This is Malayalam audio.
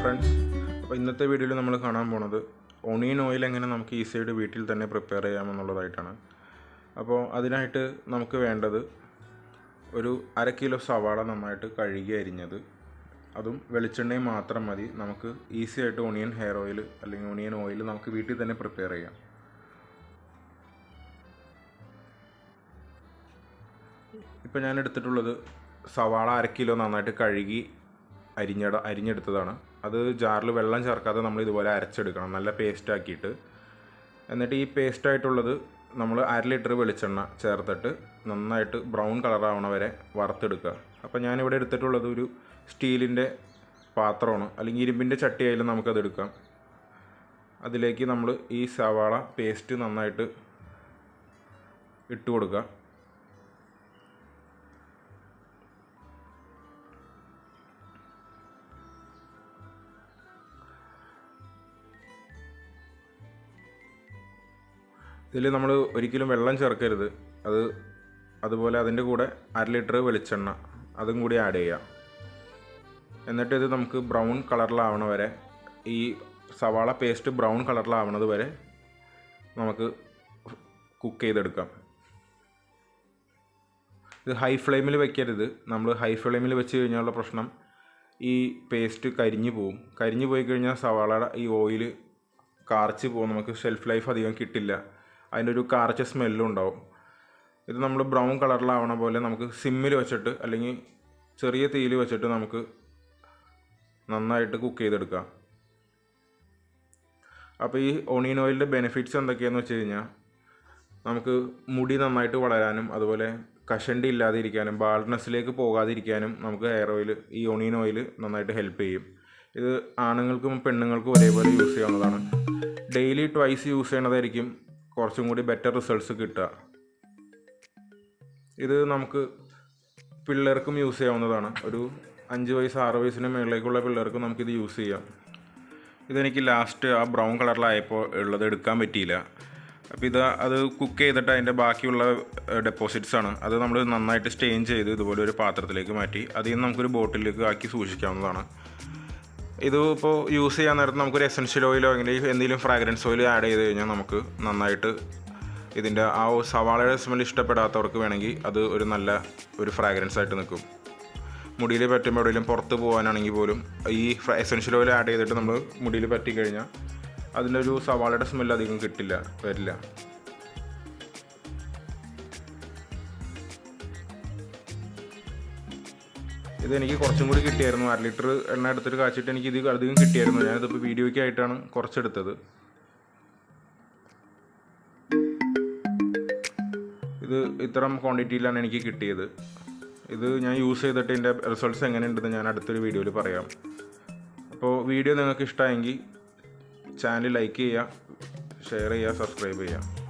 ഫ്രണ്ട്സ്, അപ്പോൾ ഇന്നത്തെ വീഡിയോയിൽ നമ്മൾ കാണാൻ പോകുന്നത് ഒണിയൻ ഓയിൽ എങ്ങനെ നമുക്ക് ഈസിയായിട്ട് വീട്ടിൽ തന്നെ പ്രിപ്പയർ ചെയ്യാമെന്നുള്ളതായിട്ടാണ്. അപ്പോൾ അതിനായിട്ട് നമുക്ക് വേണ്ടത് ഒരു 1/2 കിലോ സവാള നന്നായിട്ട് കഴുകി അരിഞ്ഞത്, അതും വെളിച്ചെണ്ണയും മാത്രം മതി. നമുക്ക് ഈസിയായിട്ട് ഒണിയൻ ഹെയർ ഓയിൽ അല്ലെങ്കിൽ ഒണിയൻ ഓയിൽ നമുക്ക് വീട്ടിൽ തന്നെ പ്രിപ്പയർ ചെയ്യാം. ഇപ്പോൾ ഞാൻ എടുത്തിട്ടുള്ളത് സവാള 1/2 കിലോ നന്നായിട്ട് കഴുകി അരിഞ്ഞെടുത്തതാണ്. അത് ജാറിൽ വെള്ളം ചേർക്കാതെ നമ്മൾ ഇതുപോലെ അരച്ചെടുക്കണം, നല്ല പേസ്റ്റ് ആക്കിയിട്ട്. എന്നിട്ട് ഈ പേസ്റ്റായിട്ടുള്ളത് നമ്മൾ 1/2 ലിറ്റർ വെളിച്ചെണ്ണ ചേർത്തിട്ട് നന്നായിട്ട് ബ്രൗൺ കളറാവണ വരെ വറുത്തെടുക്കുക. അപ്പോൾ ഞാനിവിടെ എടുത്തിട്ടുള്ളത് ഒരു സ്റ്റീലിൻ്റെ പാത്രമാണ്, അല്ലെങ്കിൽ ഇരുമ്പിൻ്റെ ചട്ടിയായാലും നമുക്കത് എടുക്കാം. അതിലേക്ക് നമ്മൾ ഈ സവാള പേസ്റ്റ് നന്നായിട്ട് ഇട്ട് കൊടുക്കുക. ഇതിൽ നമ്മൾ ഒരിക്കലും വെള്ളം ചേർക്കരുത്. അതുപോലെ അതിൻ്റെ കൂടെ 1/2 ലിറ്റർ വെളിച്ചെണ്ണ അതും കൂടി ആഡ് ചെയ്യാം. എന്നിട്ട് ഇത് നമുക്ക് ബ്രൗൺ കളറിലാവണ വരെ, ഈ സവാള പേസ്റ്റ് ബ്രൗൺ കളറിലാവണത് വരെ നമുക്ക് കുക്ക് ചെയ്തെടുക്കാം. ഇത് ഹൈ ഫ്ലെയിമിൽ വെക്കരുത്. നമ്മൾ ഹൈ ഫ്ലെയിമിൽ വെച്ച് കഴിഞ്ഞാലുള്ള പ്രശ്നം, ഈ പേസ്റ്റ് കരിഞ്ഞു പോവും. കരിഞ്ഞു പോയി കഴിഞ്ഞാൽ സവാളയുടെ ഈ ഓയിൽ കാർച്ച് പോകും, നമുക്ക് ഷെൽഫ് ലൈഫ് അധികം കിട്ടില്ല, അതിൻ്റെ ഒരു കാർച്ച സ്മെല്ലും ഉണ്ടാവും. ഇത് നമ്മൾ ബ്രൗൺ കളറിലാവണ പോലെ നമുക്ക് സിമ്മിൽ വെച്ചിട്ട് അല്ലെങ്കിൽ ചെറിയ തീയിൽ വെച്ചിട്ട് നമുക്ക് നന്നായിട്ട് കുക്ക് ചെയ്തെടുക്കാം. അപ്പോൾ ഈ ഒണിയൻ ഓയിലിൻ്റെ ബെനിഫിറ്റ്സ് എന്തൊക്കെയാണെന്ന് വെച്ച് കഴിഞ്ഞാൽ, നമുക്ക് മുടി നന്നായിട്ട് വളരാനും അതുപോലെ കഷണ്ടി ഇല്ലാതിരിക്കാനും ബാൾഡ്നെസ്സിലേക്ക് പോകാതിരിക്കാനും നമുക്ക് ഹെയർ ഓയിൽ, ഈ ഒണിയൻ ഓയിൽ നന്നായിട്ട് ഹെൽപ്പ് ചെയ്യും. ഇത് ആണുങ്ങൾക്കും പെണ്ണുങ്ങൾക്കും ഒരേപോലെ യൂസ് ചെയ്യാവുന്നതാണ്. ഡെയിലി ട്വൈസ് യൂസ് ചെയ്യണതായിരിക്കും കുറച്ചും കൂടി ബെറ്റർ റിസൾട്ട്സ് കിട്ടുക. ഇത് നമുക്ക് പിള്ളേർക്കും യൂസ് ചെയ്യാവുന്നതാണ്. ഒരു 5 വയസ്സ് 6 വയസ്സിന് മുകളിലേക്കുള്ള പിള്ളേർക്കും നമുക്കിത് യൂസ് ചെയ്യാം. ഇതെനിക്ക് ലാസ്റ്റ് ആ ബ്രൗൺ കളറിലായപ്പോൾ ഉള്ളത് എടുക്കാൻ പറ്റിയില്ല. അപ്പോൾ അത് കുക്ക് ചെയ്തിട്ട് അതിൻ്റെ ബാക്കിയുള്ള ഡെപ്പോസിറ്റ്സ് ആണ്. അത് നമ്മൾ നന്നായിട്ട് സ്റ്റെയിൻ ചെയ്ത് ഇതുപോലെ ഒരു പാത്രത്തിലേക്ക് മാറ്റി അതിൽ നിന്ന് നമുക്കൊരു ബോട്ടിലേക്ക് ആക്കി സൂക്ഷിക്കാവുന്നതാണ്. ഇത് ഇപ്പോൾ യൂസ് ചെയ്യാൻ നേരത്ത് നമുക്കൊരു എസൻഷ്യൽ ഓയിലോ എന്തെങ്കിലും ഫ്രാഗ്രൻസ് ഓയിൽ ആഡ് ചെയ്ത് കഴിഞ്ഞാൽ നമുക്ക് നന്നായിട്ട് ഇതിൻ്റെ ആ സവാളയുടെ സ്മെൽ ഇഷ്ടപ്പെടാത്തവർക്ക് വേണമെങ്കിൽ അത് ഒരു നല്ല ഒരു ഫ്രാഗ്രൻസ് ആയിട്ട് നിൽക്കും. മുടിയിൽ പറ്റുമ്പോൾ എവിടെയെങ്കിലും പുറത്ത് പോകാനാണെങ്കിൽ പോലും ഈ എസൻഷ്യൽ ഓയിൽ ആഡ് ചെയ്തിട്ട് നമ്മൾ മുടിയിൽ പറ്റിക്കഴിഞ്ഞാൽ അതിൻ്റെ ഒരു സവാളയുടെ സ്മെൽ അധികം വരില്ല. ഇതെനിക്ക് കുറച്ചും കൂടി കിട്ടിയായിരുന്നു. 1/2 ലിറ്റർ എണ്ണ എടുത്തിട്ട് കാച്ചിട്ട് എനിക്ക് ഇത് അധികം കിട്ടിയായിരുന്നു. ഞാനിതിപ്പോൾ വീഡിയോയ്ക്കായിട്ടാണ് കുറച്ചെടുത്തത്. ഇത് ഇത്തരം ക്വാണ്ടിറ്റിയിലാണ് എനിക്ക് കിട്ടിയത്. ഇത് ഞാൻ യൂസ് ചെയ്തിട്ട് ഇതിൻ്റെ റിസൾട്ട്സ് എങ്ങനെയുണ്ടെന്ന് ഞാൻ അടുത്തൊരു വീഡിയോയിൽ പറയാം. അപ്പോൾ വീഡിയോ നിങ്ങൾക്ക് ഇഷ്ടമായെങ്കിൽ ചാനൽ ലൈക്ക് ചെയ്യുക, ഷെയർ ചെയ്യുക, സബ്സ്ക്രൈബ് ചെയ്യുക.